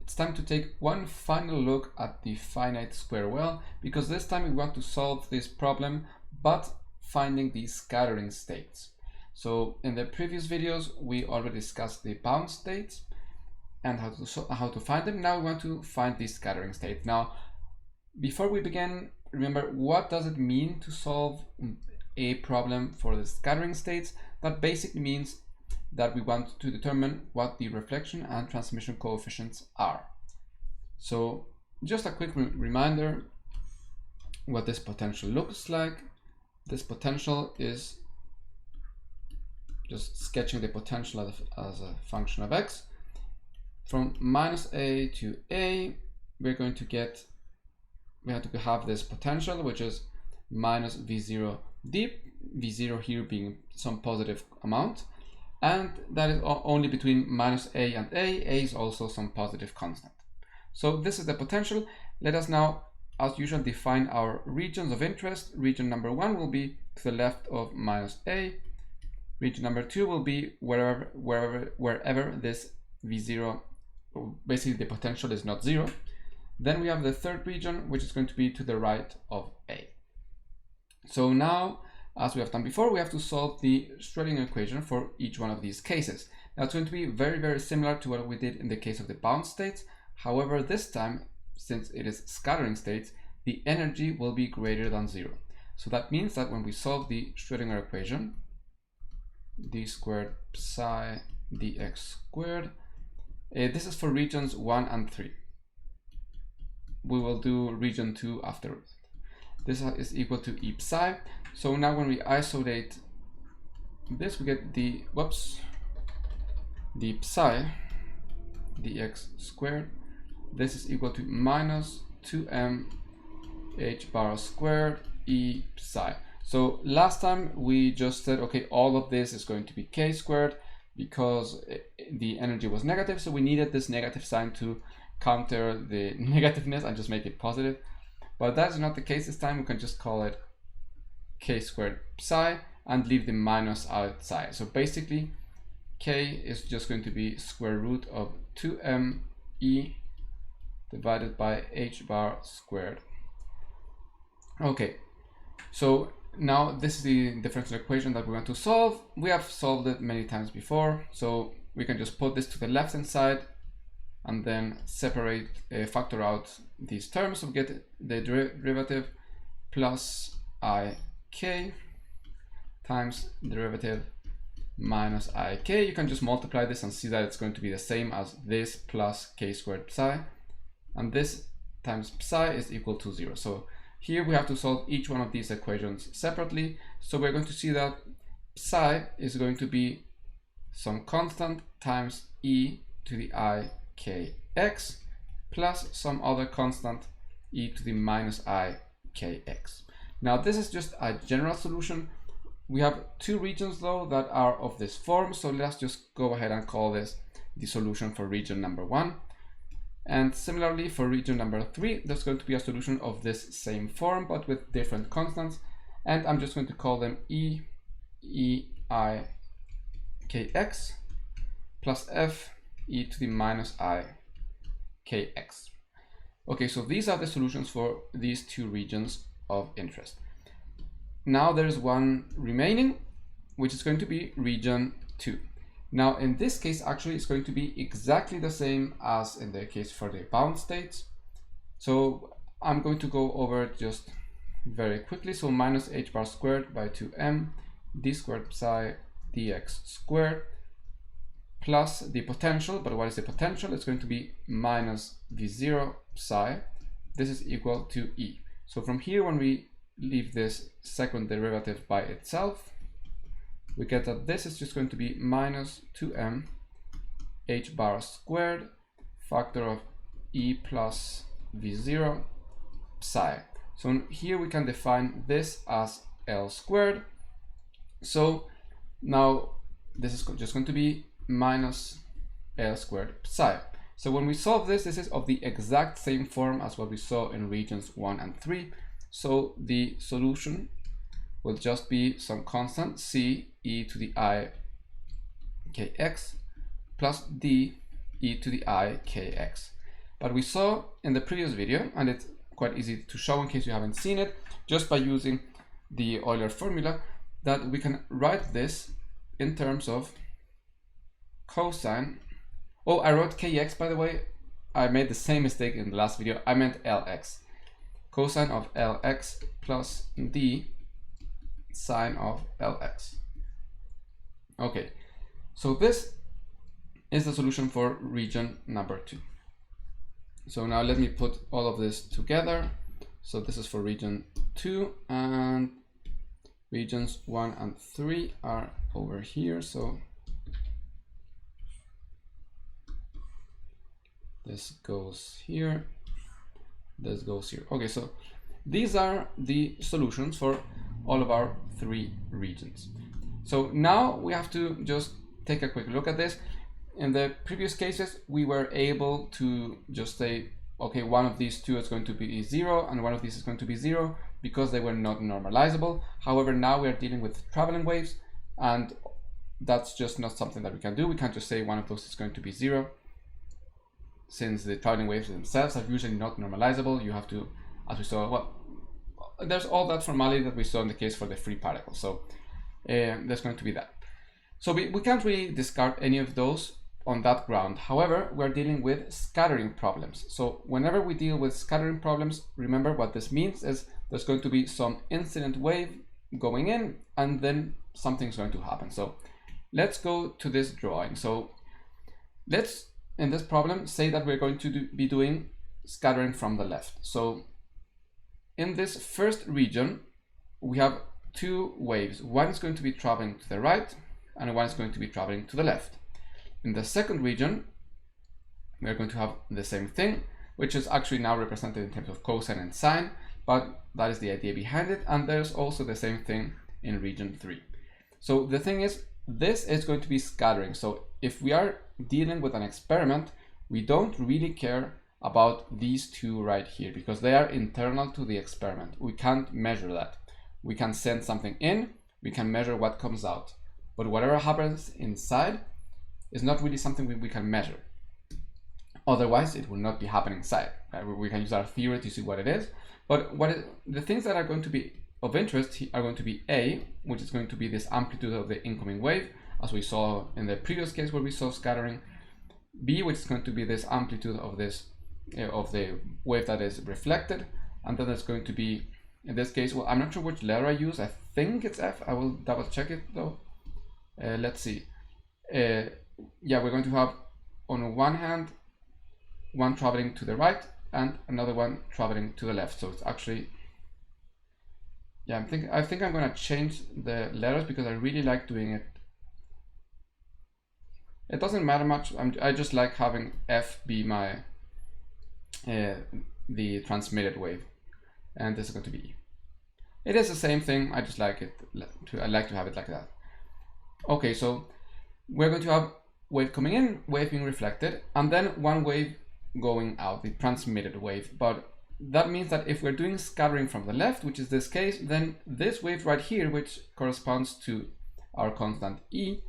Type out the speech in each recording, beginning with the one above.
it's time to take one final look at the finite square well, because this time we want to solve this problem, but finding the scattering states. So in the previous videos, we already discussed the bound states and how to find them. Now we want to find the scattering state. Now, before we begin, remember, what does it mean to solve a problem for the scattering states? That basically means that we want to determine what the reflection and transmission coefficients are. So just a quick reminder what this potential looks like. This potential is just sketching the potential as a function of x. From minus a to a, we're going to get, we have to have this potential, which is minus v0 deep, v0 here being some positive amount, and that is only between minus a and a is also some positive constant. So this is the potential. Let us now, as usual, define our regions of interest. Region number 1 will be to the left of minus a. Region number 2 will be wherever this v0, basically the potential is not 0. Then we have the third region, which is going to be to the right of a. So now, as we have done before, we have to solve the Schrödinger equation for each one of these cases. Now it's going to be very, very similar to what we did in the case of the bound states. However, this time, since it is scattering states, the energy will be greater than 0. So that means that when we solve the Schrödinger equation, d squared psi dx squared, this is for regions 1 and 3. We will do region 2 afterwards. This is equal to e psi. So now when we isolate this, we get the, d psi dx squared. This is equal to minus 2m h bar squared e psi. So last time we just said, okay, all of this is going to be k squared because the energy was negative. So we needed this negative sign to counter the negativeness and just make it positive. But that's not the case this time. We can just call it k squared psi and leave the minus outside. So basically, k is just going to be square root of 2m e divided by h bar squared. Okay, so now this is the differential equation that we want to solve. We have solved it many times before, so we can just put this to the left hand side and then separate, factor out these terms. So we get the derivative plus ik times derivative minus ik. You can just multiply this and see that it's going to be the same as this plus k squared psi, and this times psi is equal to 0. So here we have to solve each one of these equations separately. So we're going to see that psi is going to be some constant times e to the I kx plus some other constant e to the minus I kx. Now this is just a general solution. We have two regions though that are of this form, so let's just go ahead and call this the solution for region number 1. And similarly for region number 3, there's going to be a solution of this same form but with different constants, and I'm just going to call them I kx plus f e to the minus I kx. Okay, so these are the solutions for these two regions of interest. Now there's one remaining, which is going to be region 2. Now in this case, actually it's going to be exactly the same as in the case for the bound states. So I'm going to go over it just very quickly. So minus h bar squared by 2m d squared psi dx squared plus the potential. But what is the potential? It's going to be minus v0 psi. This is equal to e. So from here, when we leave this second derivative by itself, we get that this is just going to be minus 2m h bar squared factor of e plus v0 psi. So here we can define this as L squared. So now this is just going to be minus L squared psi. So when we solve this, this is of the exact same form as what we saw in regions 1 and 3. So the solution will just be some constant c e to the I kx plus d e to the I kx. But we saw in the previous video, and it's quite easy to show in case you haven't seen it, just by using the Euler formula, that we can write this in terms of cosine. Oh, I wrote kx, by the way. I made the same mistake in the last video. I meant lx. Cosine of lx plus d sine of lx. Okay, so this is the solution for region number 2. So now let me put all of this together. So this is for region 2, and regions 1 and 3 are over here. So this goes here, this goes here. Okay, so these are the solutions for all of our 3 regions. So now we have to just take a quick look at this. In the previous cases, we were able to just say, okay, one of these two is going to be 0 and one of these is going to be 0 because they were not normalizable. However, now we are dealing with traveling waves, and that's just not something that we can do. We can't just say one of those is going to be 0, since the traveling waves themselves are usually not normalizable. You have to, as we saw, well, there's all that formality that we saw in the case for the free particles. So there's going to be that. So we can't really discard any of those on that ground. However, we're dealing with scattering problems. So whenever we deal with scattering problems, remember what this means is there's going to be some incident wave going in, and then something's going to happen. So let's go to this drawing. So let's, in this problem, say that we're going to be doing scattering from the left. So in this first region, we have 2 waves. One is going to be traveling to the right, and one is going to be traveling to the left. In the second region, we're going to have the same thing, which is actually now represented in terms of cosine and sine, but that is the idea behind it. And there's also the same thing in region 3. So the thing is, this is going to be scattering. So if we are dealing with an experiment, we don't really care about these 2 right here because they are internal to the experiment. We can't measure that. We can send something in, we can measure what comes out, but whatever happens inside is not really something we can measure. Otherwise, it will not be happening inside. Right? We can use our theory to see what it is, but the things that are going to be of interest are going to be A, which is going to be this amplitude of the incoming wave, as we saw in the previous case where we saw scattering. B, which is going to be this amplitude of this of the wave that is reflected, and then there's going to be, in this case, well, I'm not sure which letter I use. I think it's F. I will double check it though. Let's see. Yeah, we're going to have on one hand one traveling to the right and another one traveling to the left. So it's actually, yeah, I think I'm going to change the letters because I really like doing it. It doesn't matter much. I just like having F be my the transmitted wave, and this is going to be E. It is the same thing. I just like it. I like to have it like that. Okay, so we're going to have wave coming in, wave being reflected, and then one wave going out, the transmitted wave. But that means that if we're doing scattering from the left, which is this case, then this wave right here, which corresponds to our constant E,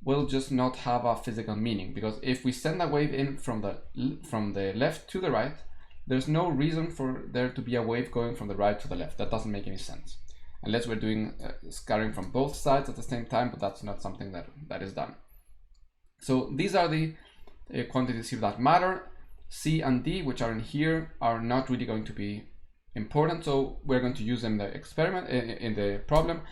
will just not have a physical meaning, because if we send a wave in from the left to the right, there's no reason for there to be a wave going from the right to the left. That doesn't make any sense, unless we're doing scattering from both sides at the same time, but that's not something that is done. So these are the quantities here that matter. C and D, which are in here, are not really going to be important, so we're going to use them in the experiment, in the problem,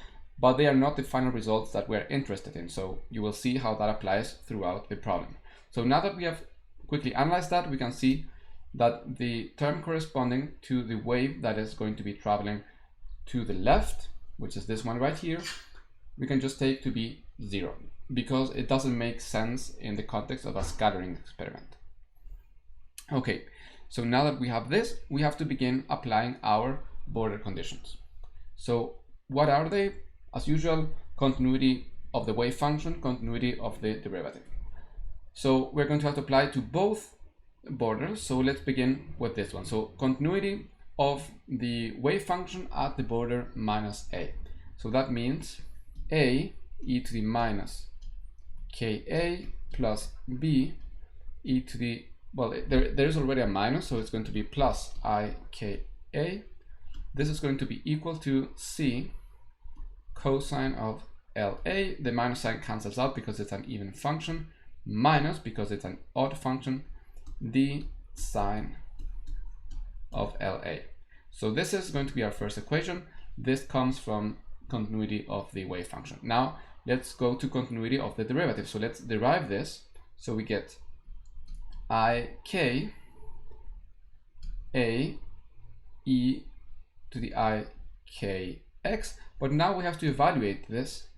but they are not the final results that we're interested in. So you will see how that applies throughout the problem. So now that we have quickly analyzed that, we can see that the term corresponding to the wave that is going to be traveling to the left, which is this one right here, we can just take to be 0, because it doesn't make sense in the context of a scattering experiment. Okay, so now that we have this, we have to begin applying our border conditions. So what are they? As usual, continuity of the wave function, continuity of the derivative. So we're going to have to apply to both borders. So let's begin with this one. So continuity of the wave function at the border minus a. So that means a e to the minus ka plus b e to the well, there is already a minus, so it's going to be plus IKA. This is going to be equal to C cosine of LA. The minus sign cancels out because it's an even function, minus, because it's an odd function, the sine of LA. So this is going to be our first equation. This comes from continuity of the wave function. Now let's go to continuity of the derivative. So let's derive this. So we get IK A e to the IKX, but now we have to evaluate this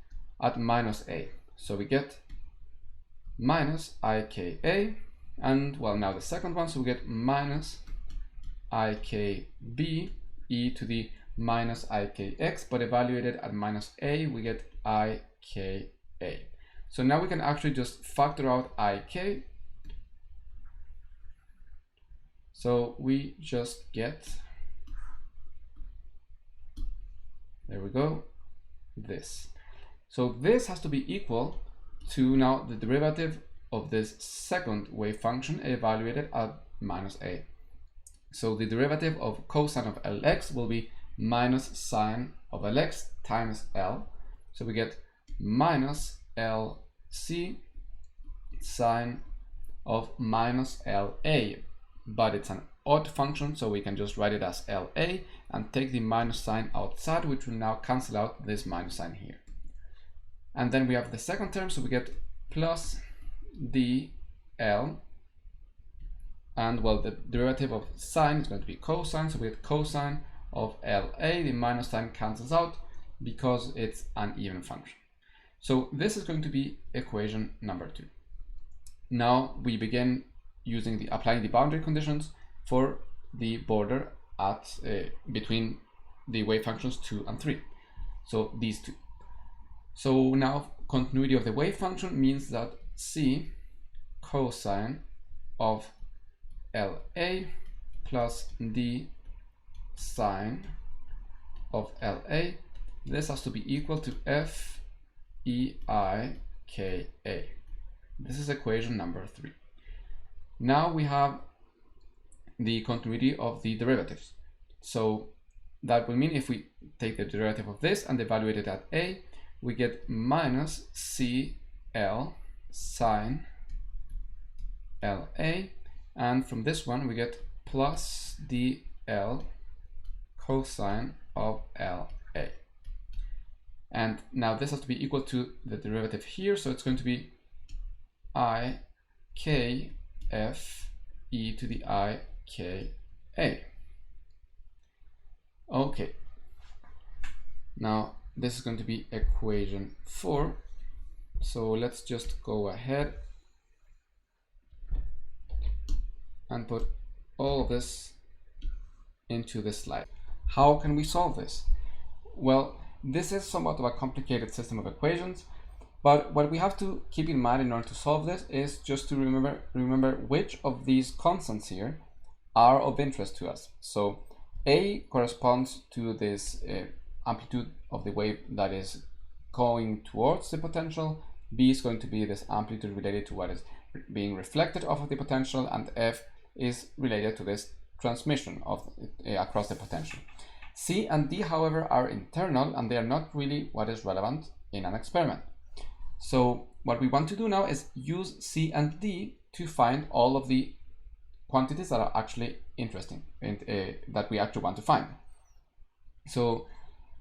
at minus a. So we get minus IKA, and well, now the second one, so we get minus IKB e to the minus IKX, but evaluated at minus a, we get IKA. So now we can actually just factor out IK. So we just get, there we go, this. So this has to be equal to now the derivative of this second wave function evaluated at minus a. So the derivative of cosine of Lx will be minus sine of Lx times L. So we get minus LC sine of minus LA, but it's an odd function, so we can just write it as LA and take the minus sign outside, which will now cancel out this minus sign here. And then we have the second term, so we get plus DL, and well, the derivative of sine is going to be cosine, so we get cosine of LA. The minus sign cancels out because it's an even function. So this is going to be equation number 2. Now we begin using applying the boundary conditions for the border at between the wave functions 2 and 3. So these two. So now continuity of the wave function means that C cosine of LA plus D sine of LA, this has to be equal to F E I K A. This is equation number 3. Now we have the continuity of the derivatives. So that will mean if we take the derivative of this and evaluate it at a, we get minus CL sine LA, and from this one we get plus DL cosine of LA. And now this has to be equal to the derivative here, so it's going to be IKF e to the IKA. Okay, now this is going to be equation 4, so let's just go ahead and put all of this into this slide. How can we solve this? Well, this is somewhat of a complicated system of equations, but what we have to keep in mind in order to solve this is just to remember which of these constants here are of interest to us. So A corresponds to this amplitude of the wave that is going towards the potential. B is going to be this amplitude related to what is being reflected off of the potential, and F is related to this transmission of across the potential. C and D, however, are internal and they are not really what is relevant in an experiment. So what we want to do now is use C and D to find all of the quantities that are actually interesting and that we actually want to find. So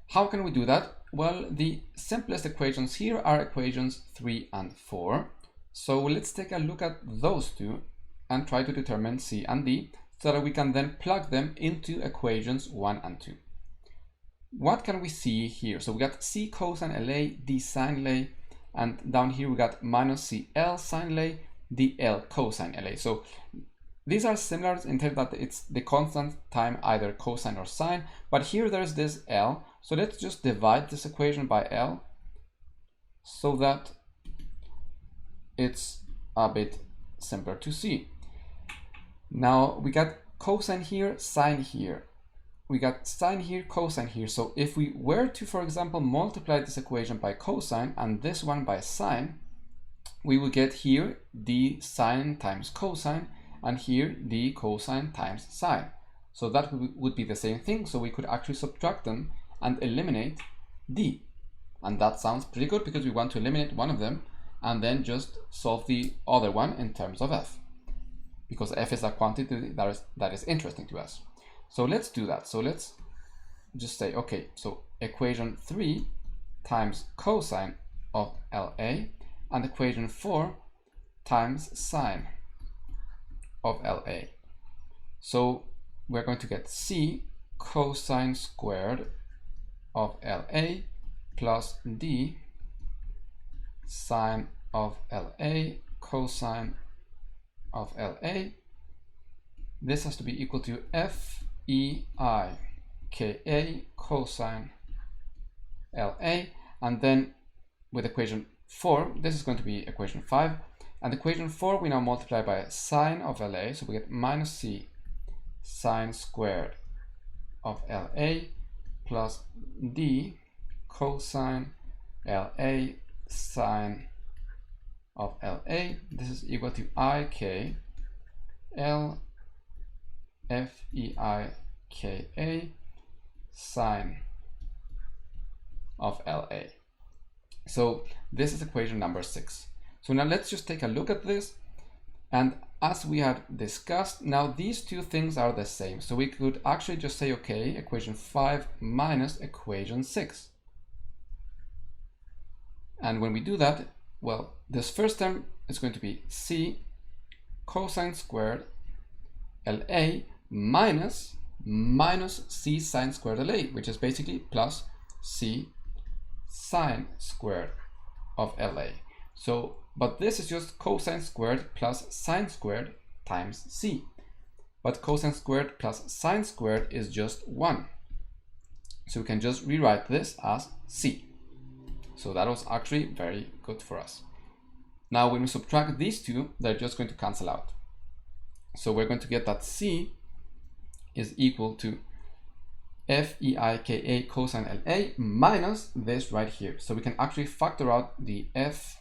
how can we do that? Well, the simplest equations here are equations 3 and 4. So let's take a look at those two and try to determine C and D so that we can then plug them into equations 1 and 2. What can we see here? So we got C cosine LA, D sine LA, and down here we got minus CL sine LA, DL cosine LA. So these are similar in terms that it's the constant time either cosine or sine, but here there's this L. So let's just divide this equation by L so that it's a bit simpler to see. Now we got cosine here, sine here. We got sine here, cosine here. So if we were to, for example, multiply this equation by cosine and this one by sine, we will get here d sine times cosine, and here d cosine times sine. So that would be the same thing, so we could actually subtract them and eliminate d. And that sounds pretty good because we want to eliminate one of them and then just solve the other one in terms of f, because f is a quantity that is interesting to us. So let's do that. So let's just say, okay, so equation 3 times cosine of LA and equation 4 times sine of LA. So we're going to get c cosine squared of LA plus d sine of LA cosine of LA. This has to be equal to FEI KA cosine LA, and then with equation 4, this is going to be equation 5, and equation 4 we now multiply by sine of LA, so we get minus c sine squared of LA plus d cosine LA sine of LA. This is equal to IK L FEI KA sine of LA. So this is equation number 6. So now let's just take a look at this, and as we had discussed, now these two things are the same, so we could actually just say, okay, equation 5 minus equation 6. And when we do that, well, this first term is going to be c cosine squared LA minus c sine squared LA, which is basically plus c sine squared of LA. So, but this is just cosine squared plus sine squared times c. But cosine squared plus sine squared is just 1. So we can just rewrite this as c. So that was actually very good for us. Now when we subtract these two, they're just going to cancel out. So we're going to get that c is equal to FEIKA cosine LA minus this right here. So we can actually factor out the FEIKA,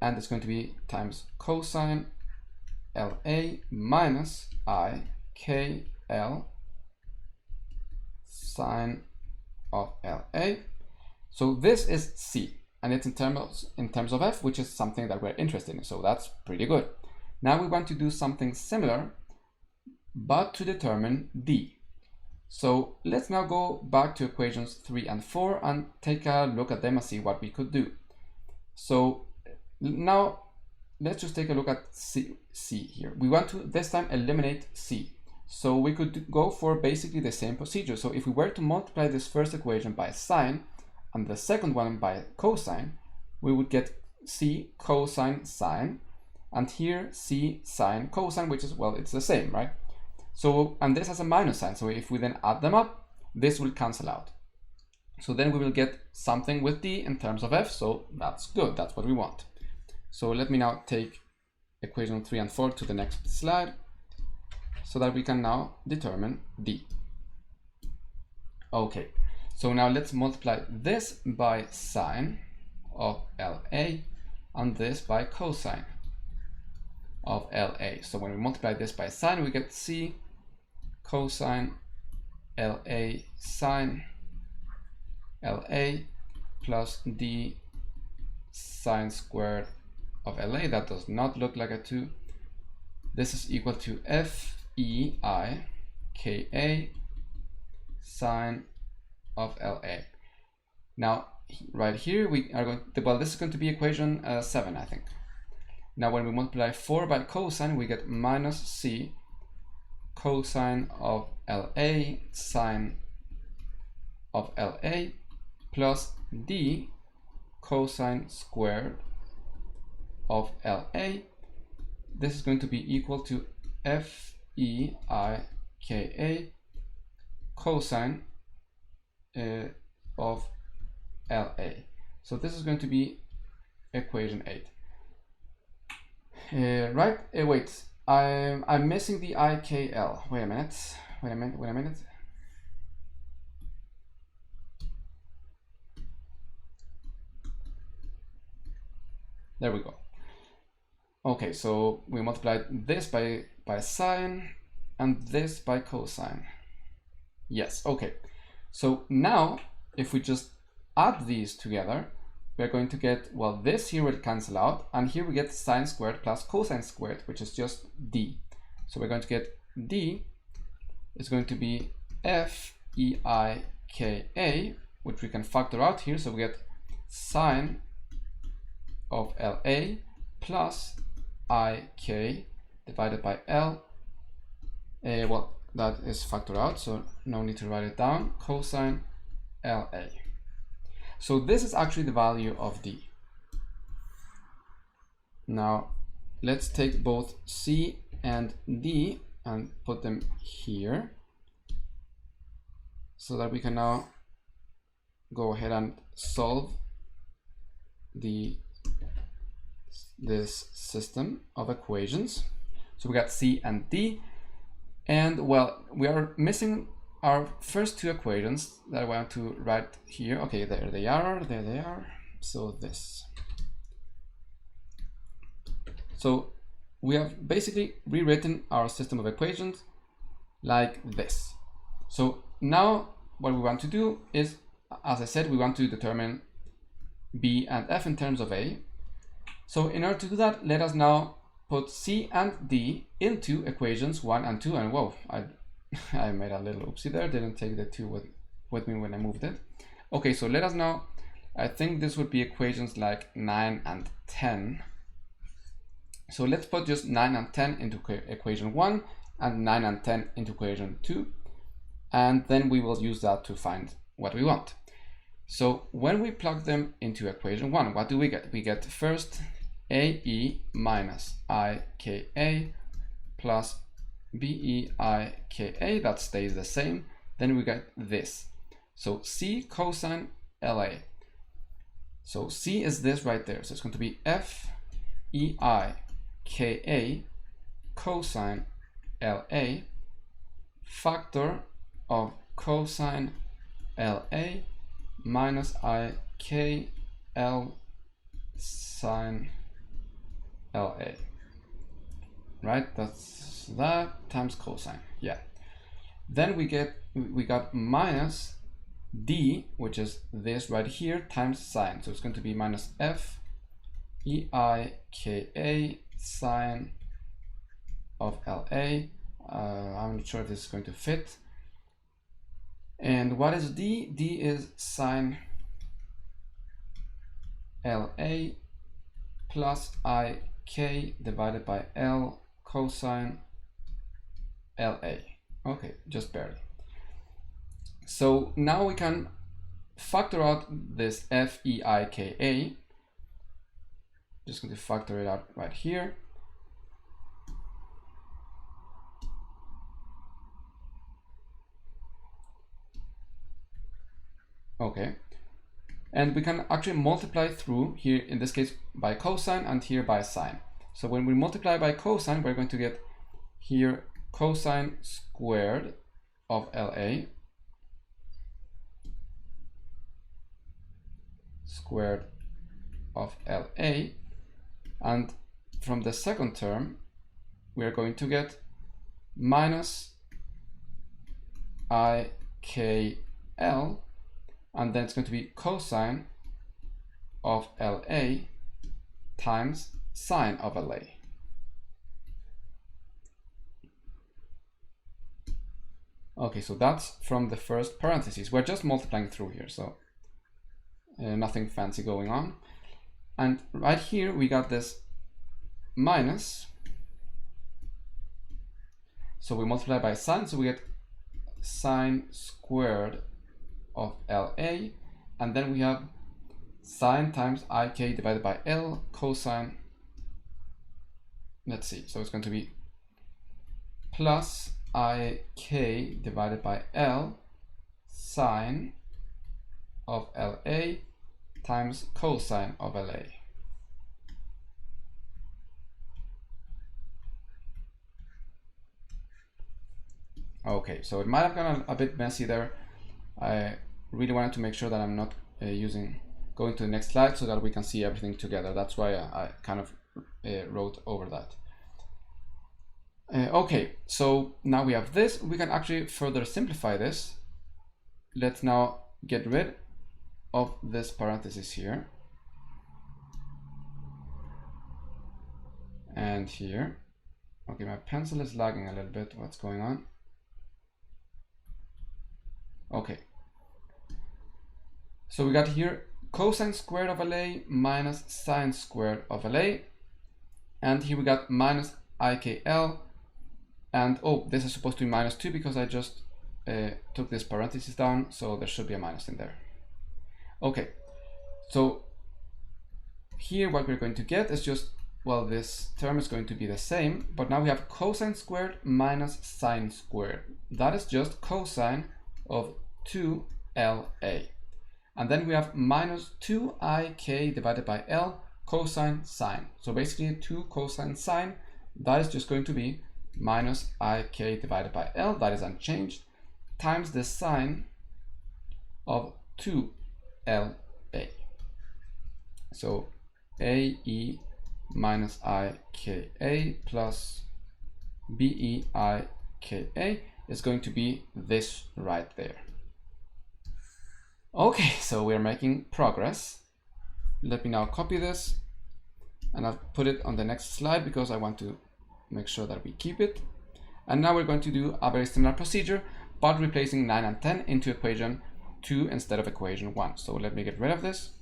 and it's going to be times cosine LA minus IKL sine of LA. So this is c, and it's in terms of f, which is something that we're interested in, so that's pretty good. Now we want to do something similar, but to determine d. So let's now go back to equations 3 and 4 and take a look at them and see what we could do. So now let's just take a look at c here. We want to this time eliminate c. So we could go for basically the same procedure. So if we were to multiply this first equation by sine and the second one by cosine, we would get c cosine sine, and here c sine cosine, which is, well, it's the same, right? So, and this has a minus sign, so if we then add them up, this will cancel out. So then we will get something with d in terms of f, so that's good, that's what we want. So let me now take equation 3 and 4 to the next slide, so that we can now determine d. Okay, so now let's multiply this by sine of LA and this by cosine of LA. So when we multiply this by sine, we get c cosine LA sine LA plus d sine squared of LA. That does not look like a 2. This is equal to FEI KA sine of LA. Now right here we are going to, well, this is going to be equation 7, I think. Now when we multiply 4 by cosine, we get minus c cosine of LA sine of LA plus d cosine squared of LA. This is going to be equal to FEIKA cosine of LA. So this is going to be equation 8. Right? Wait, I'm missing the IKL. Wait a minute. There we go. Okay, so we multiplied this by sine and this by cosine. Yes, okay. So now if we just add these together, we're going to get, well, this here will cancel out, and here we get sine squared plus cosine squared, which is just d. So we're going to get d is going to be feika, which we can factor out here. So we get sine of LA plus ik divided by L. Well, that is factored out, so no need to write it down. Cosine LA. So this is actually the value of d. Now let's take both c and d and put them here, so that we can now go ahead and solve this system of equations. So we got c and d, and well, we are missing our first two equations that I want to write here. Okay, there they are. So this. So we have basically rewritten our system of equations like this. So now what we want to do is, as I said, we want to determine b and f in terms of a. So in order to do that, let us now put c and d into equations 1 and 2. And whoa, I made a little oopsie there, didn't take the 2 with me when I moved it. Okay, so let us now, I think this would be equations like 9 and 10. So let's put just 9 and 10 into equation 1 and 9 and 10 into equation 2. And then we will use that to find what we want. So when we plug them into equation 1, what do we get? We get first AE minus IKA plus BEIKA, that stays the same. Then we get this. So C cosine LA. So C is this right there. So it's going to be FEIKA cosine LA factor of cosine LA minus IKL sine LA. Right? That's that times cosine. Yeah. Then we got minus D, which is this right here, times sine. So it's going to be minus FEIKA sine of LA. I'm not sure if this is going to fit. And what is D? D is sine LA plus IK divided by L cosine LA. Okay, just barely. So now we can factor out this FEIKA. Just going to factor it out right here. Okay, and we can actually multiply through here, in this case by cosine and here by sine. So when we multiply by cosine, we're going to get here cosine squared of LA squared of LA, and from the second term we are going to get minus IKL, and then it's going to be cosine of LA times sine of LA. Okay, so that's from the first parentheses. We're just multiplying through here, so nothing fancy going on. And right here we got this minus. So we multiply by sine, so we get sine squared of LA, and then we have sine times IK divided by L cosine. Let's see, so it's going to be plus IK divided by L sine of LA times cosine of LA. Okay, so it might have gone a bit messy there. I really wanted to make sure that I'm not going to the next slide so that we can see everything together. That's why I kind of wrote over that. Okay, so now we have this. We can actually further simplify this. Let's now get rid of this parenthesis here and here. Okay, my pencil is lagging a little bit. What's going on? Okay, so we got here cosine squared of LA minus sine squared of LA, and here we got minus IKL, and oh, this is supposed to be minus 2 because I just took this parenthesis down, so there should be a minus in there. Okay, so here what we're going to get is just, well, this term is going to be the same, but now we have cosine squared minus sine squared. That is just cosine of 2LA. And then we have minus 2IK divided by L cosine sine. So basically 2 cosine sine, that is just going to be minus IK divided by L, that is unchanged, times the sine of 2LA. So AE minus IKA plus BEIKA is going to be this right there. Okay, so we're making progress. Let me now copy this and I'll put it on the next slide because I want to make sure that we keep it. And now we're going to do a very similar procedure, but replacing 9 and 10 into equation 2 instead of equation 1. So let me get rid of this.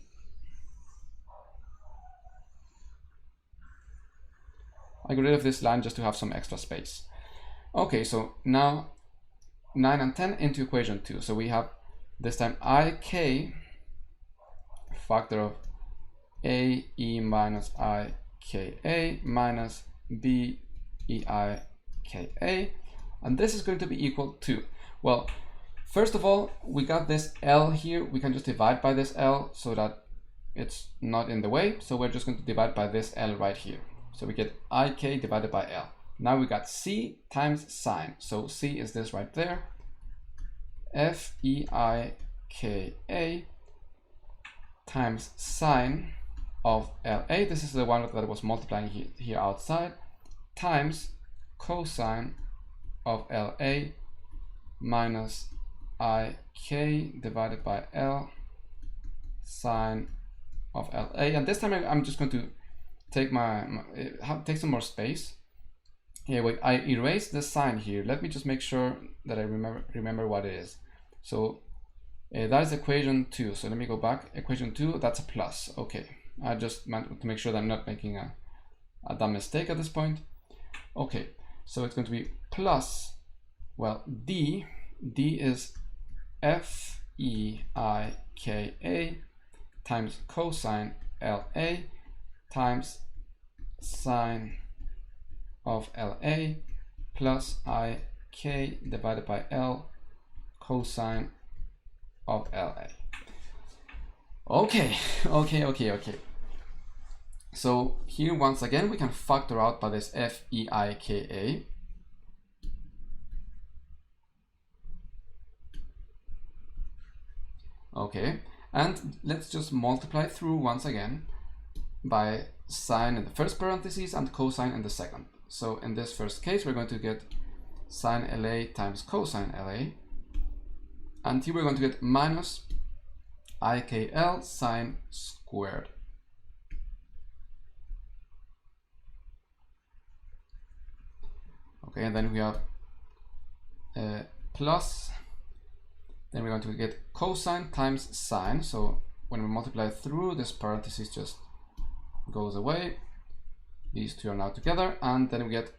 I got rid of this line just to have some extra space. Okay, so now 9 and 10 into equation 2. So we have this time IK factor of AE minus IKA minus BEIKA, and this is going to be equal to, well, first of all, we got this L here. We can just divide by this L so that it's not in the way. So we're just going to divide by this L right here. So we get IK divided by L. Now we got C times sine. So C is this right there. FEIKA times sine of LA. This is the one that was multiplying here outside, times cosine of LA minus IK divided by L sine of LA. And this time I'm just going to take take some more space. Yeah, wait, I erased the sign here. Let me just make sure that I remember what it is. So that is equation 2. So let me go back. Equation 2, that's a plus. Okay, I just meant to make sure that I'm not making a dumb mistake at this point. Okay, so it's going to be plus, well, D is FEIKA times cosine LA times sine of LA plus IK divided by L cosine of LA. Okay. So here once again we can factor out by this FEIKA. Okay, and let's just multiply through once again by sine in the first parentheses and cosine in the second. So in this first case, we're going to get sine LA times cosine LA. And here we're going to get minus IKL sine squared. Okay, and then we have plus, then we're going to get cosine times sine. So when we multiply through, this parenthesis just goes away. These two are now together, and then we get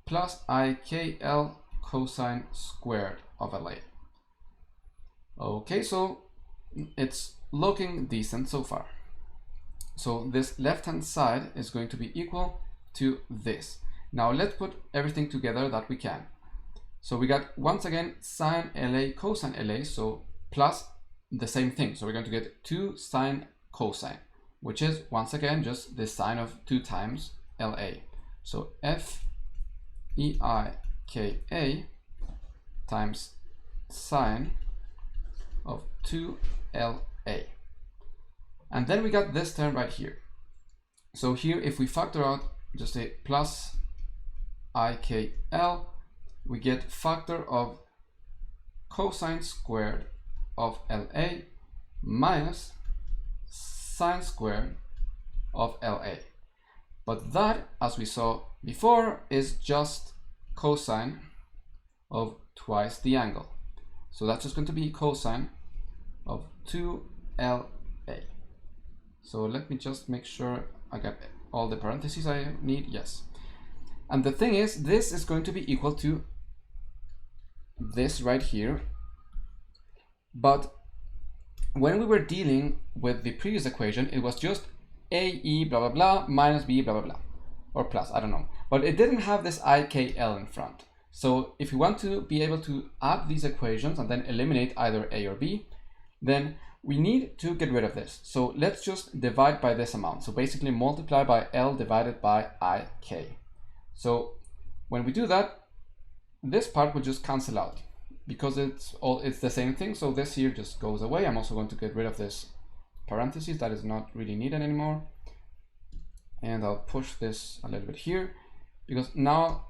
plus IKL cosine squared of LA. Okay, so it's looking decent so far. So this left-hand side is going to be equal to this. Now let's put everything together that we can. So we got once again sine LA cosine LA, so plus the same thing. So we're going to get 2 sine cosine, which is once again just the sine of 2 times LA. So FEIKA times sine of 2LA. And then we got this term right here. So here, if we factor out, just say plus IKL, we get factor of cosine squared of LA minus sine squared of LA. But that, as we saw before, is just cosine of twice the angle. So that's just going to be cosine of 2LA. So let me just make sure I got all the parentheses I need. Yes. And the thing is, this is going to be equal to this right here. But when we were dealing with the previous equation, it was just AE blah blah blah minus B blah blah blah, or plus, I don't know. But it didn't have this IKL in front. So if you want to be able to add these equations and then eliminate either A or B, then we need to get rid of this. So let's just divide by this amount. So basically multiply by L divided by IK. So when we do that, this part will just cancel out because it's the same thing. So this here just goes away. I'm also going to get rid of this parentheses that is not really needed anymore. And I'll push this a little bit here because now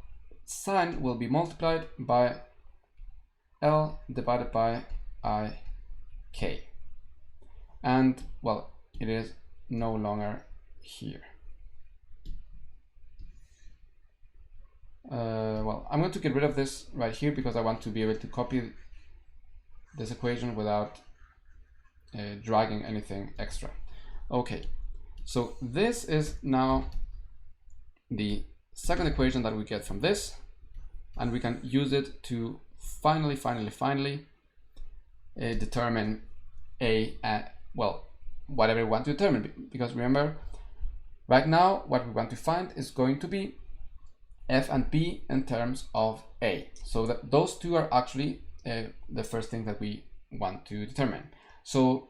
sine will be multiplied by L divided by IK. And well, it is no longer here. Well, I'm going to get rid of this right here because I want to be able to copy this equation without dragging anything extra. Okay, so this is now the second equation that we get from this, and we can use it to finally determine well, whatever we want to determine, because remember, right now what we want to find is going to be F and B in terms of A. So that those two are actually the first thing that we want to determine. So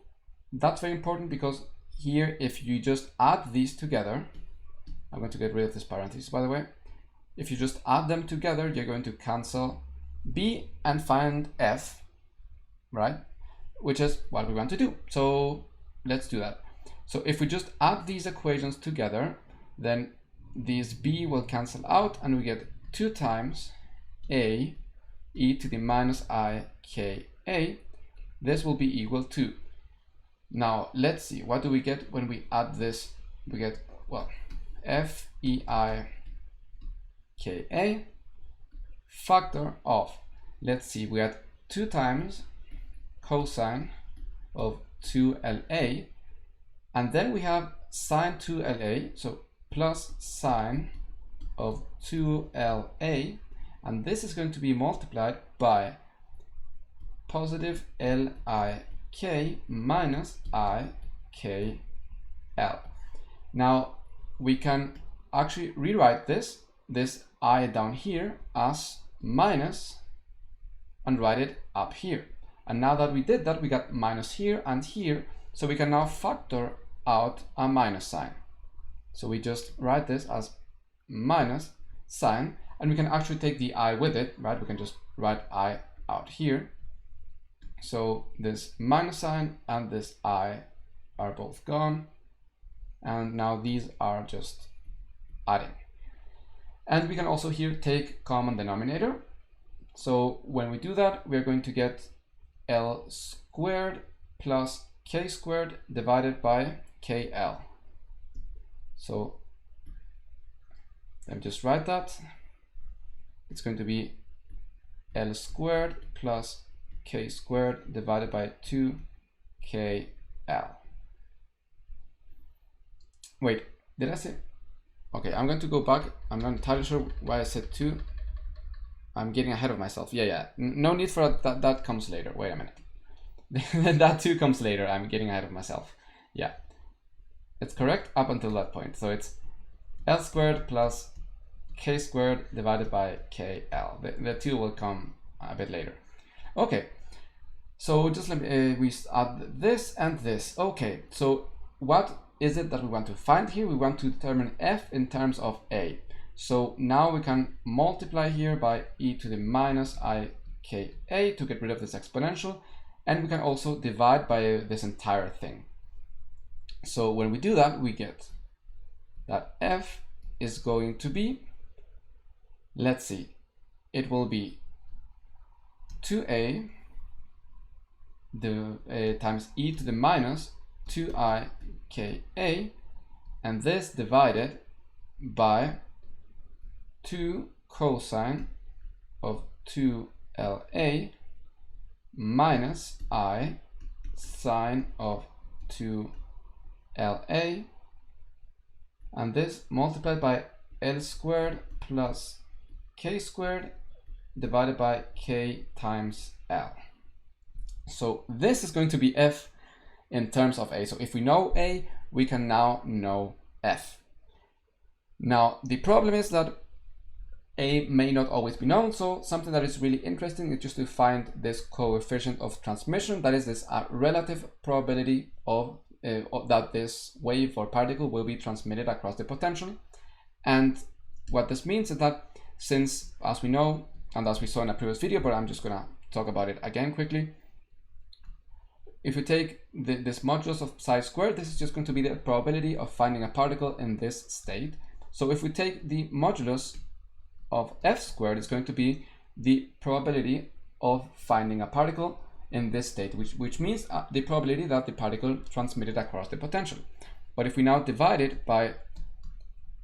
that's very important because here, if you just add these together, I'm going to get rid of this parenthesis, by the way. If you just add them together, you're going to cancel B and find F, right? Which is what we want to do. So let's do that. So if we just add these equations together, then these B will cancel out and we get 2 times A e to the minus I k A. This will be equal to, now let's see, what do we get when we add this? We get, well, F e I k A factor of, let's see, we had 2 times cosine of 2LA, and then we have sine 2LA, so plus sine of 2LA, and this is going to be multiplied by positive LIK minus IKL. Now we can actually rewrite this I down here as minus and write it up here. And now that we did that, we got minus here and here, so we can now factor out a minus sign. So we just write this as minus sine, and we can actually take the I with it, right? We can just write I out here. So this minus sign and this I are both gone. And now these are just adding. And we can also here take common denominator. So when we do that, we're going to get L squared plus K squared divided by KL. So let me just write that. It's going to be L squared plus K squared divided by 2KL. Wait, did I say? Okay, I'm going to go back. I'm not entirely sure why I said 2. I'm getting ahead of myself. Yeah. No need for that. That comes later. Wait a minute. That 2 comes later. I'm getting ahead of myself. Yeah. It's correct up until that point. So it's L squared plus K squared divided by KL. The 2 will come a bit later. Okay. So just let me, we add this and this. Okay. So what is it that we want to find here? We want to determine F in terms of A. So now we can multiply here by e to the minus IKA to get rid of this exponential. And we can also divide by this entire thing. So when we do that, we get that f is going to be, let's see, it will be 2a times e to the minus 2i ka, and this divided by 2 cosine of 2la minus I sine of 2la, and this multiplied by L squared plus K squared divided by K times L. So this is going to be F in terms of A. So if we know A, we can now know F. Now the problem is that A may not always be known, so something that is really interesting is just to find this coefficient of transmission, that is this relative probability of that this wave or particle will be transmitted across the potential. And what this means is that since, as we know, and as we saw in a previous video, but I'm just gonna talk about it again quickly, if we take this modulus of psi squared, this is just going to be the probability of finding a particle in this state. So if we take the modulus of f squared, is going to be the probability of finding a particle in this state, which means the probability that the particle transmitted across the potential. But if we now divide it by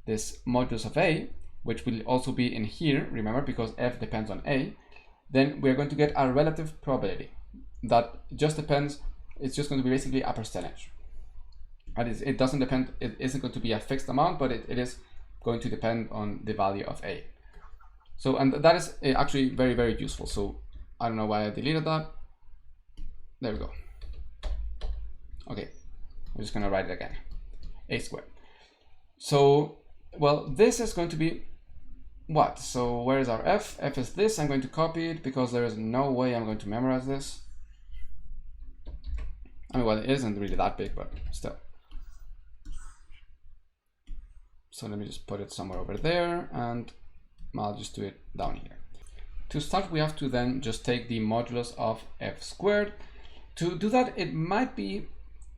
this modulus of A, which will also be in here, remember, because f depends on A, then we're going to get a relative probability that just depends, it's just going to be basically a percentage. And it doesn't depend, it isn't going to be a fixed amount, but it is going to depend on the value of A. So, and that is actually very, very useful. So I don't know why I deleted that. There we go. Okay, I'm just gonna write it again. A squared. So, well, this is going to be what? So where is our f? F is this. I'm going to copy it because there is no way I'm going to memorize this. I mean, well, it isn't really that big, but still. So let me just put it somewhere over there, and I'll just do it down here. To start, we have to then just take the modulus of f squared. To do that, it might be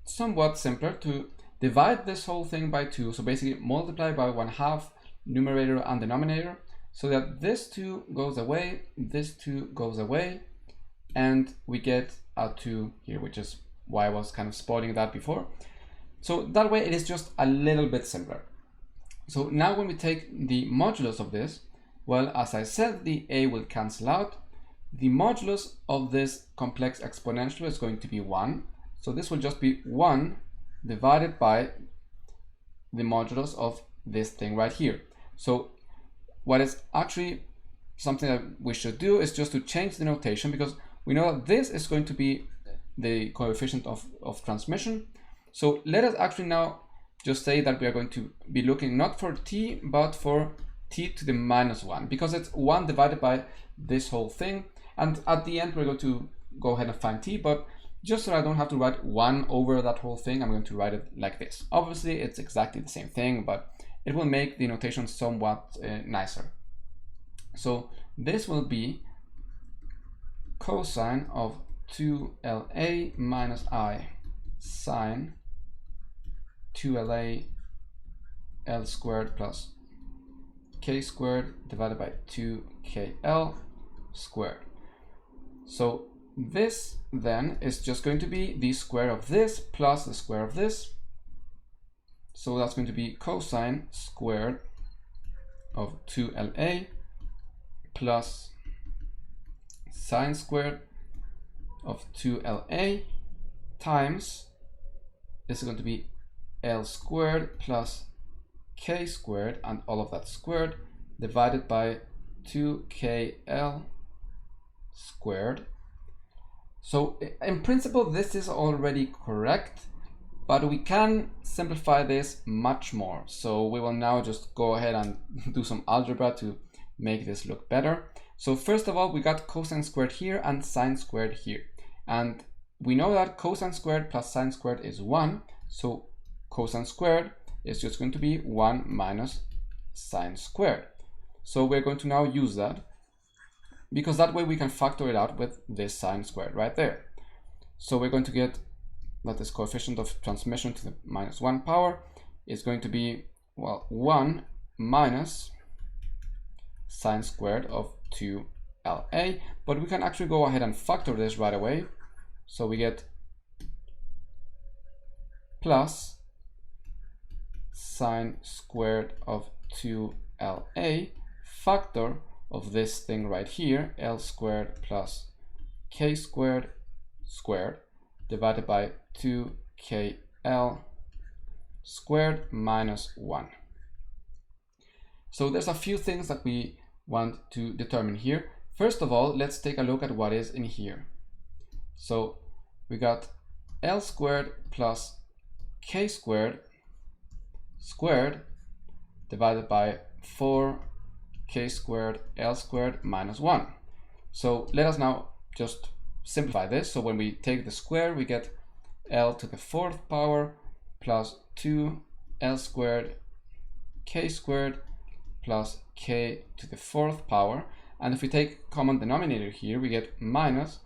somewhat simpler to divide this whole thing by 2. So basically multiply by 1/2 numerator and denominator, so that this 2 goes away, this 2 goes away, and we get a 2 here, which is why I was kind of spoiling that before. So that way it is just a little bit simpler. So now when we take the modulus of this, well, as I said, the a will cancel out. The modulus of this complex exponential is going to be 1. So this will just be 1 divided by the modulus of this thing right here. So what is actually something that we should do is just to change the notation, because we know that this is going to be the coefficient of transmission. So let us actually now just say that we are going to be looking not for t, but for t to the minus 1, because it's 1 divided by this whole thing. And at the end, we're going to go ahead and find t, but just so I don't have to write 1 over that whole thing, I'm going to write it like this. Obviously, it's exactly the same thing, but it will make the notation somewhat nicer. So this will be cosine of 2la minus I sine 2la L squared plus K squared divided by 2KL squared. So this then is just going to be the square of this plus the square of this. So that's going to be cosine squared of 2LA plus sine squared of 2LA times, this is going to be L squared plus K squared, and all of that squared, divided by 2KL squared. So in principle, this is already correct, but we can simplify this much more. So we will now just go ahead and do some algebra to make this look better. So first of all, we got cosine squared here and sine squared here. And we know that cosine squared plus sine squared is 1. So cosine squared is just going to be 1 minus sine squared. So we're going to now use that, because that way we can factor it out with this sine squared right there. So we're going to get that this coefficient of transmission to the minus 1 power is going to be well, 1 minus sine squared of 2LA, but we can actually go ahead and factor this right away. So we get plus sine squared of 2LA, factor of this thing right here, L squared plus K squared squared divided by 2KL squared minus 1. So there's a few things that we want to determine here. First of all, let's take a look at what is in here. So we got L squared plus K squared squared divided by 4K squared L squared minus 1. So let us now just simplify this. So when we take the square, we get L to the 4th power plus 2L squared K squared plus K to the 4th power. And if we take common denominator here, we get minus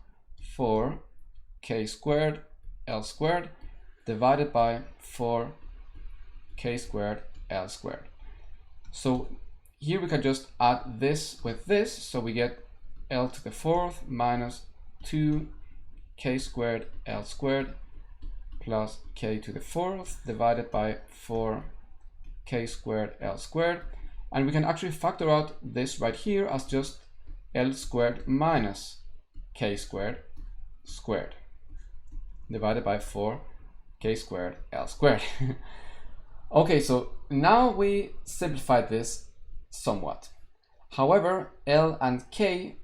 4K squared L squared divided by 4K squared L squared. So here we can just add this with this, so we get L to the 4th minus 2K squared L squared plus K to the 4th divided by 4K squared L squared. And we can actually factor out this right here as just L squared minus K squared squared divided by 4K squared L squared. Okay, so now we simplified this somewhat. However, L and K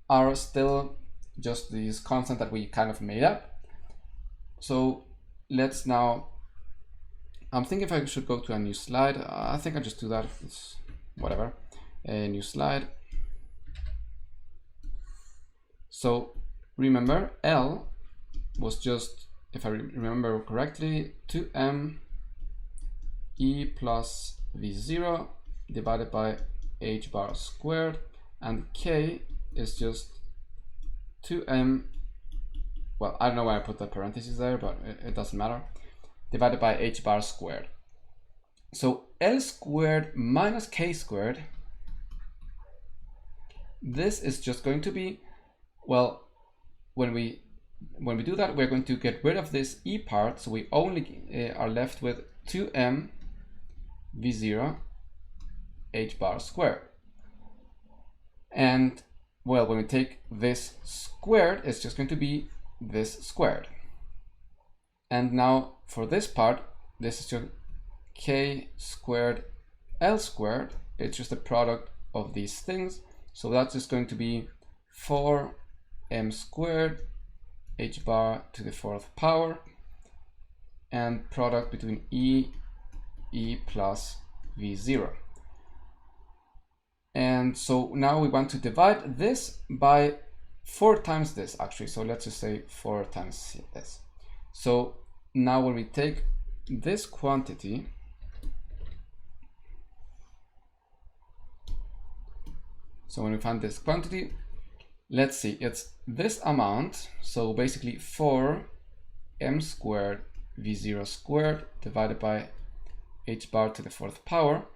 are still just these constants that we kind of made up. So let's now, I'm thinking if I should go to a new slide. I think I'll just do that. It's whatever. A new slide. So remember, L was just, if I remember correctly, 2m E plus V0 divided by h bar squared, and K is just 2m, well, I don't know why I put the parentheses there, but it doesn't matter, divided by h bar squared. So L squared minus K squared, this is just going to be, well, when we do that, we're going to get rid of this E part, so we only are left with 2m V0 h bar squared. And well, when we take this squared, it's just going to be this squared. And now for this part, this is just K squared L squared. It's just a product of these things. So that's just going to be 4m squared h bar to the 4th power, and product between E plus V0. And so now we want to divide this by 4 times this actually. So let's just say 4 times this. So now when we take this quantity, so when we find this quantity, let's see, it's this amount. So basically 4m squared V0 squared divided by h bar to the 4th power.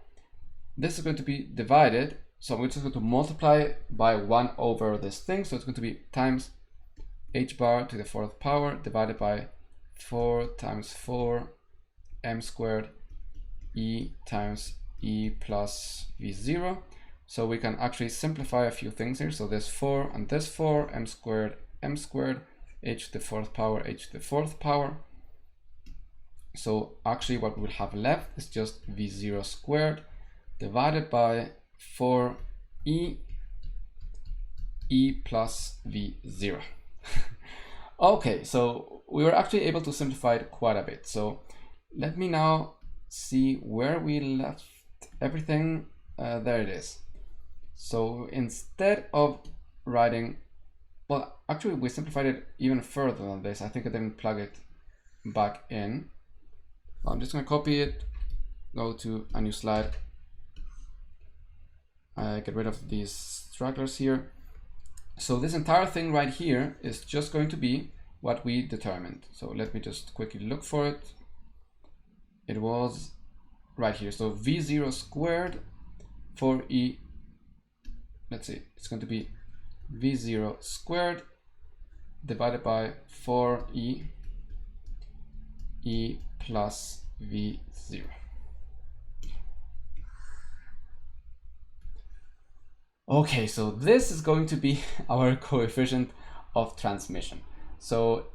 This is going to be divided, so we're just going to multiply by 1 over this thing, so it's going to be times h bar to the 4th power divided by 4 times 4 m squared E times E plus V0. So we can actually simplify a few things here. So this 4 and this 4, m squared, h to the 4th power, h to the 4th power. So actually what we will have left is just V0 squared divided by 4e plus V0. Okay, so we were actually able to simplify it quite a bit. So let me now see where we left everything. There it is. So instead of writing, well, actually we simplified it even further than this. I think I didn't plug it back in. I'm just going to copy it, go to a new slide, get rid of these stragglers here. So this entire thing right here is just going to be what we determined. So let me just quickly look for it. It was right here. So v0 squared for e, let's see, it's going to be v0 squared divided by 4e e plus v0. Okay, so this is going to be our coefficient of transmission. So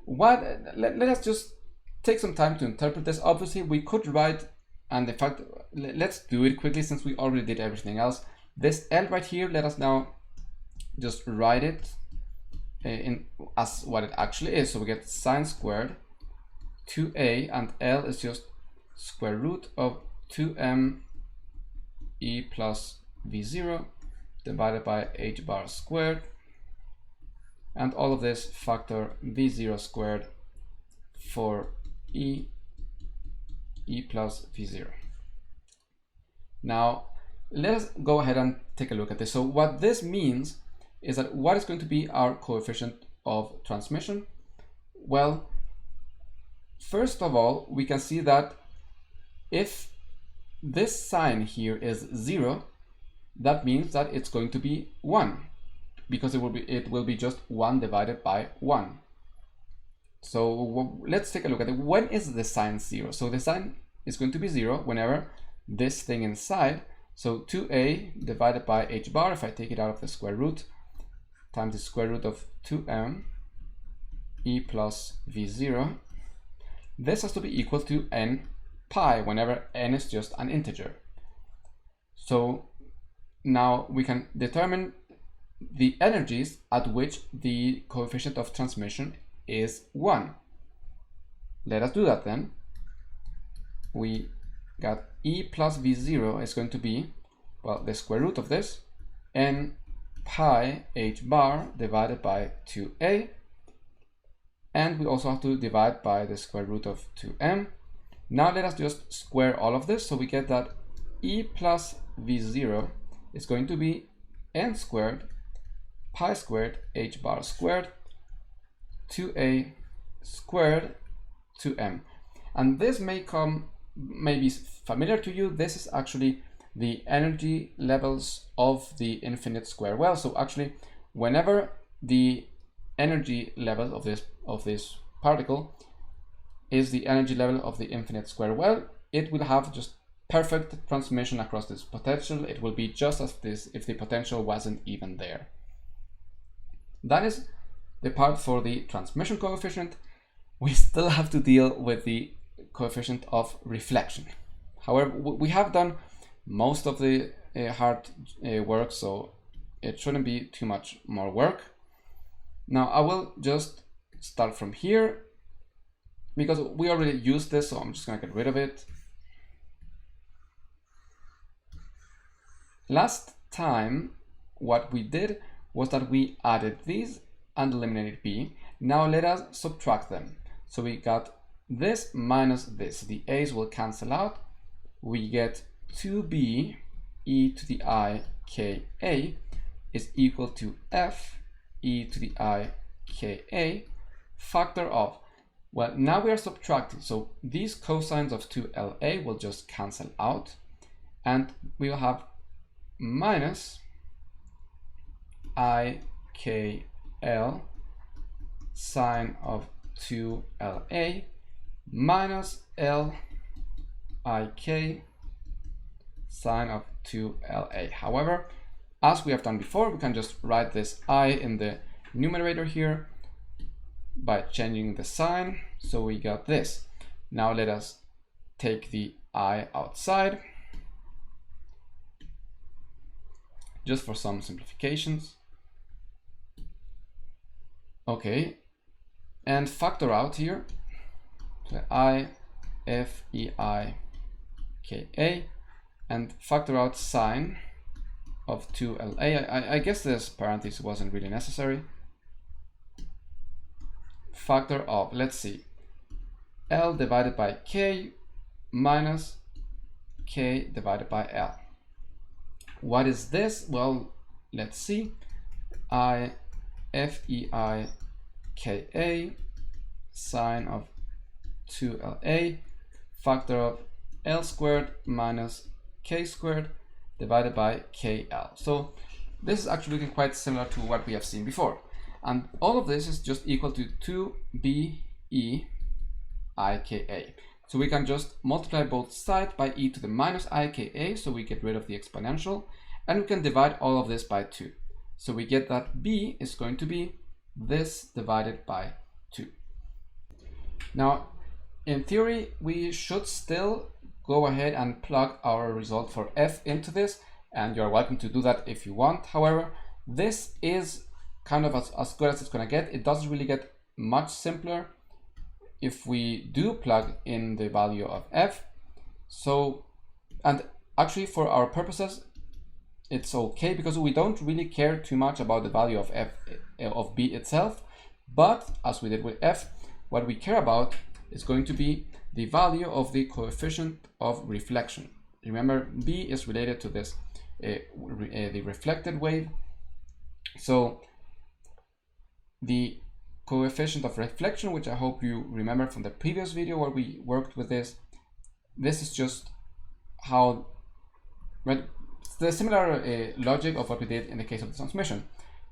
let us just take some time to interpret this. Obviously we could write, and in fact let's do it quickly since we already did everything else. This L right here, let us now just write it in as what it actually is. So we get sine squared 2a, and L is just square root of 2m e plus v0 divided by h bar squared, and all of this factor v0 squared for e plus v0. Now let us go ahead and take a look at this. So what this means is that what is going to be our coefficient of transmission? Well, first of all, we can see that if this sign here is 0, that means that it's going to be 1, because it will be just 1 divided by 1. So let's take a look at it. When is the sign 0? So the sign is going to be 0 whenever this thing inside, so 2a divided by h bar, if I take it out of the square root, times the square root of 2m e plus v0, this has to be equal to n pi whenever n is just an integer. So now we can determine the energies at which the coefficient of transmission is 1. Let us do that then. We got e plus v0 is going to be, well, the square root of this, n pi h bar divided by 2a, and we also have to divide by the square root of 2m. Now let us just square all of this, so we get that e plus v0 is going to be n squared pi squared h bar squared 2a squared 2m. And this may be familiar to you. This is actually the energy levels of the infinite square well. So actually, whenever the energy level of this particle is the energy level of the infinite square well, it will have just perfect transmission across this potential. It will be just as this if the potential wasn't even there. That is the part for the transmission coefficient. We still have to deal with the coefficient of reflection. However, we have done most of the hard work, so it shouldn't be too much more work. Now I will just start from here because we already used this, so I'm just going to get rid of it. Last time what we did was that we added these and eliminated b. Now let us subtract them. So we got this minus this. The a's will cancel out. We get 2b e to the I ka is equal to f e to the I ka factor of, well, now we are subtracting, so these cosines of 2LA will just cancel out, and we will have minus IKL sine of 2LA minus LIK sine of 2LA. However, as we have done before, we can just write this I in the numerator here by changing the sign. So we got this. Now let us take the I outside, just for some simplifications. Okay, and factor out here. So I F E I K A, and factor out sine of 2LA. I guess this parenthesis wasn't really necessary. Factor of, let's see, L divided by K minus K divided by L. What is this? Well, let's see. I F E I K A sine of 2LA, factor of L squared minus K squared divided by KL. So this is actually looking quite similar to what we have seen before. And all of this is just equal to 2BE IKA. So we can just multiply both sides by e to the minus IKA, so we get rid of the exponential, and we can divide all of this by 2. So we get that b is going to be this divided by 2. Now, in theory, we should still go ahead and plug our result for f into this, and you're welcome to do that if you want. However, this is kind of as good as it's going to get. It doesn't really get much simpler if we do plug in the value of f. So, and actually for our purposes, it's okay because we don't really care too much about the value of f of b itself. But as we did with f, what we care about is going to be the value of the coefficient of reflection. Remember, b is related to this the reflected wave. So the coefficient of reflection, which I hope you remember from the previous video where we worked with this is just how the similar logic of what we did in the case of the transmission.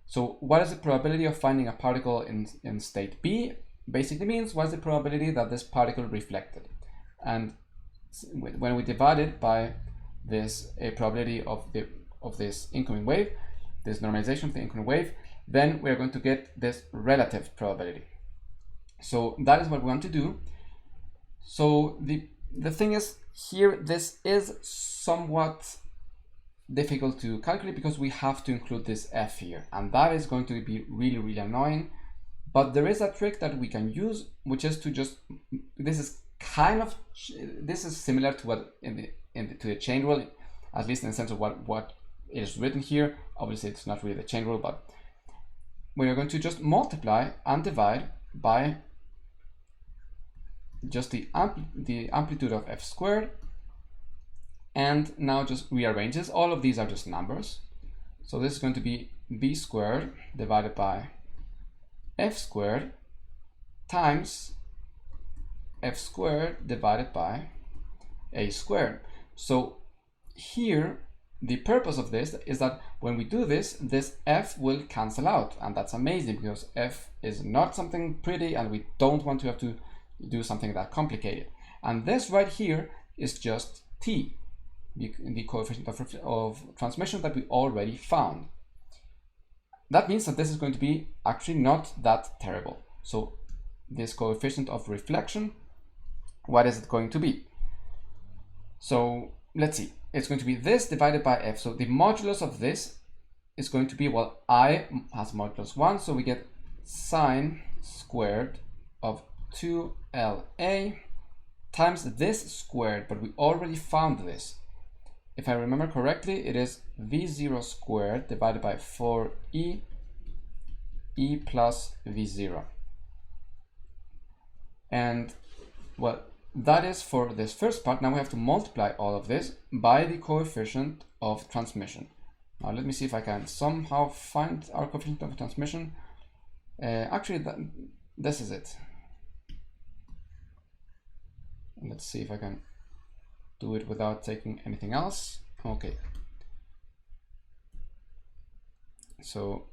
So what is the probability of finding a particle in state B? Basically means what is the probability that this particle reflected. And when we divide it by this probability of this incoming wave, this normalization of the incoming wave, then we're going to get this relative probability. So that is what we want to do. So the thing is here, this is somewhat difficult to calculate because we have to include this f here, and that is going to be really annoying. But there is a trick that we can use, which is to just, this is similar to what to the chain rule, at least in the sense of what is written here. Obviously it's not really the chain rule, but we are going to just multiply and divide by just the amplitude of f squared, and now just rearrange this. All of these are just numbers. So this is going to be b squared divided by f squared times f squared divided by a squared. So here, the purpose of this is that when we do this, this f will cancel out, and that's amazing because f is not something pretty and we don't want to have to do something that complicated. And this right here is just t, the coefficient of transmission that we already found. That means that this is going to be actually not that terrible. So this coefficient of reflection, what is it going to be? So let's see. It's going to be this divided by f. So the modulus of this is going to be, well, I has modulus 1, so we get sine squared of 2LA times this squared, but we already found this. If I remember correctly, it is V0 squared divided by 4E E plus V0. And well, that is for this first part. Now we have to multiply all of this by the coefficient of transmission. Now let me see if I can somehow find our coefficient of transmission. Actually, this is it. Let's see if I can do it without taking anything else. Okay. So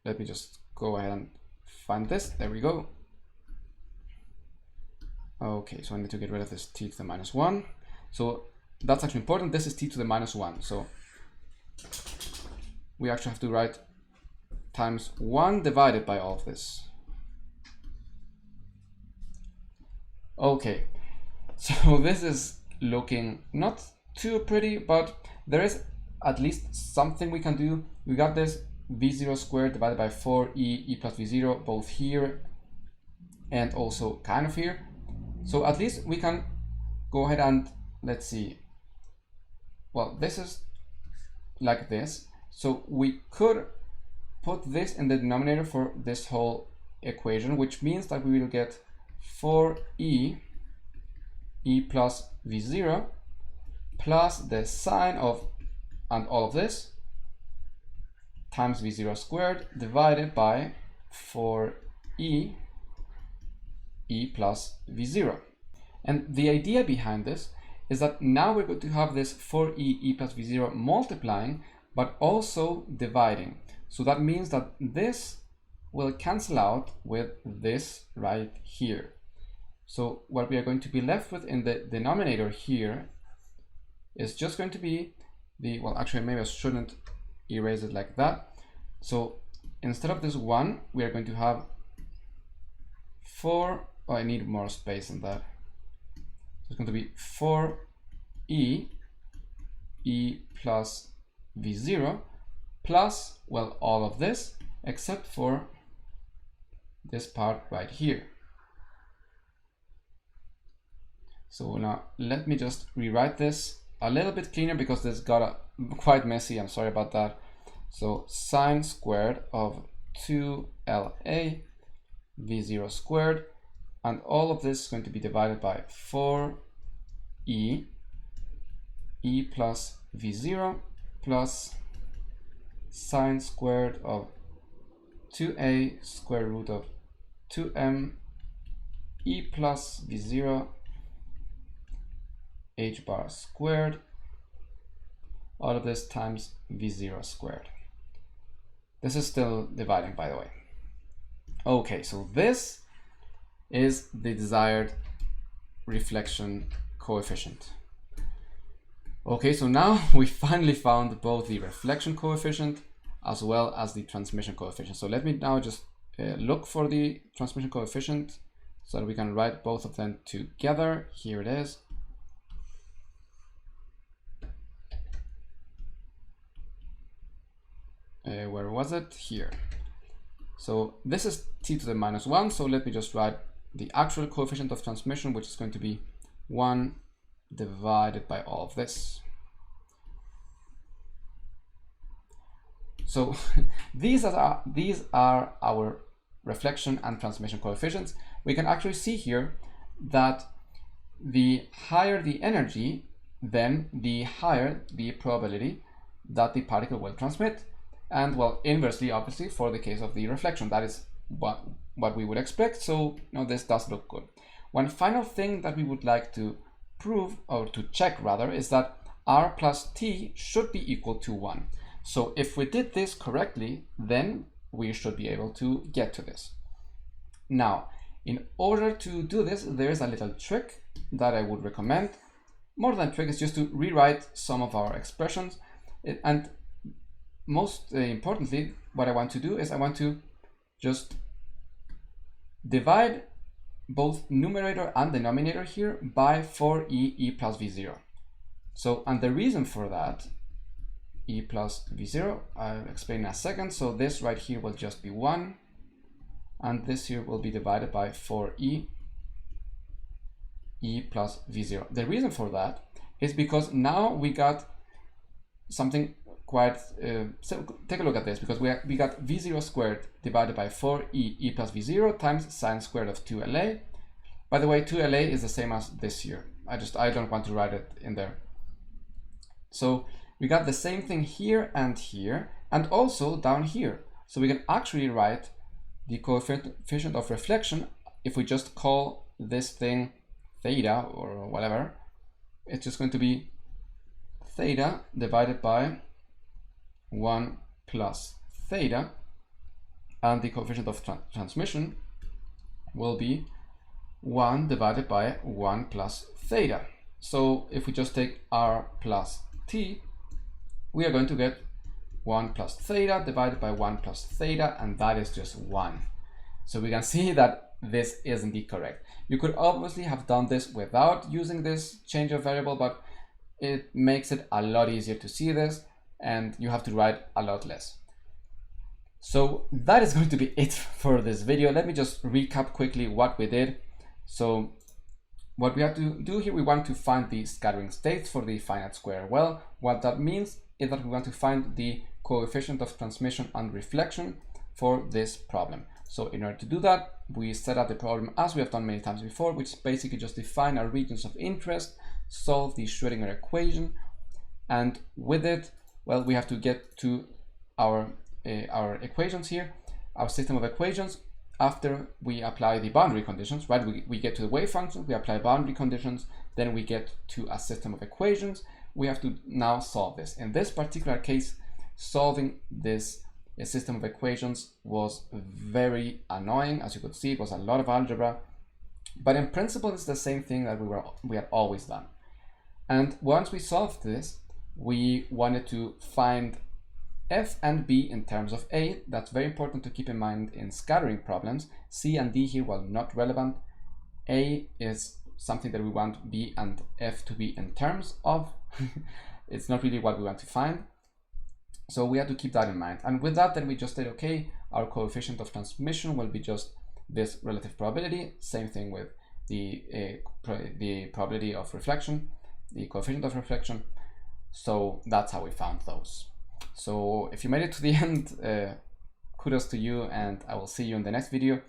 let me just go ahead and find this. There we go. Okay, so I need to get rid of this t to the minus 1. So that's actually important. This is t to the minus 1. So we actually have to write times 1 divided by all of this. Okay, so this is looking not too pretty, but there is at least something we can do. We got this V0 squared divided by 4E, E plus V0, both here and also kind of here. So at least we can go ahead and, let's see, well, this is like this. So we could put this in the denominator for this whole equation, which means that we will get 4E, E plus V0 plus the sine of, and all of this, times V0 squared divided by 4E, E plus V0. And the idea behind this is that now we're going to have this 4e e plus v0 multiplying, but also dividing. So that means that this will cancel out with this right here. So what we are going to be left with in the denominator here is just going to be the, well, actually maybe I shouldn't erase it like that. So instead of this 1, we are going to have 4, oh, I need more space than that. So it's going to be 4e e plus v0 plus, well, all of this except for this part right here. So now let me just rewrite this a little bit cleaner because this got quite messy. I'm sorry about that. So sine squared of 2LA v0 squared, and all of this is going to be divided by 4e e plus v0 plus sine squared of 2a square root of 2m e plus v0 h bar squared, all of this times v0 squared. This is still dividing, by the way. Okay, so this is the desired reflection coefficient. Okay, so now we finally found both the reflection coefficient as well as the transmission coefficient. So let me now just look for the transmission coefficient so that we can write both of them together. Here it is. Where was it? Here. So this is t to the minus 1. So let me just write the actual coefficient of transmission, which is going to be 1 divided by all of this. So these are our reflection and transmission coefficients. We can actually see here that the higher the energy, then the higher the probability that the particle will transmit. And well, inversely, obviously, for the case of the reflection, that is what we would expect. So this does look good. One final thing that we would like to prove, or to check rather, is that r plus t should be equal to 1. So if we did this correctly, then we should be able to get to this. Now, in order to do this, there is a little trick that I would recommend. More than a trick, is just to rewrite some of our expressions. And most importantly, what I want to do is I want to just divide both numerator and denominator here by 4e e plus v0. So, and the reason for that, e plus v0, I'll explain in a second. So this right here will just be 1, and this here will be divided by 4e e plus v0. The reason for that is because now we got something quite, so take a look at this, because we got v0 squared divided by 4e e plus v0 times sine squared of 2la. By the way, 2la is the same as this here. I don't want to write it in there. So we got the same thing here, and also down here. So we can actually write the coefficient of reflection if we just call this thing theta or whatever. It's just going to be theta divided by 1 plus theta, and the coefficient of transmission will be 1 divided by 1 plus theta. So if we just take r plus t, we are going to get 1 plus theta divided by 1 plus theta, and that is just 1. So we can see that this is indeed correct. You could obviously have done this without using this change of variable, but it makes it a lot easier to see this, and you have to write a lot less. So that is going to be it for this video. Let me just recap quickly what we did. So what we have to do here, we want to find the scattering states for the finite square. Well, what that means is that we want to find the coefficient of transmission and reflection for this problem. So in order to do that, we set up the problem as we have done many times before, which is basically just define our regions of interest, solve the Schrödinger equation, and with it, well, we have to get to our equations here, our system of equations, after we apply the boundary conditions, right? We get to the wave function, we apply boundary conditions, then we get to a system of equations. We have to now solve this. In this particular case, solving this system of equations was very annoying. As you could see, it was a lot of algebra, but in principle, it's the same thing that we had always done. And once we solved this, we wanted to find f and b in terms of a. That's very important to keep in mind in scattering problems. C and d here were not relevant. A is something that we want b and f to be in terms of. It's not really what we want to find. So we had to keep that in mind. And with that, then we just said, okay, our coefficient of transmission will be just this relative probability. Same thing with the probability of reflection, the coefficient of reflection. So that's how we found those. So if you made it to the end, kudos to you, and I will see you in the next video.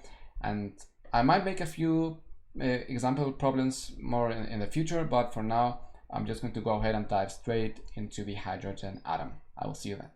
And I might make a few example problems more in the future, but for now, I'm just going to go ahead and dive straight into the hydrogen atom. I will see you then.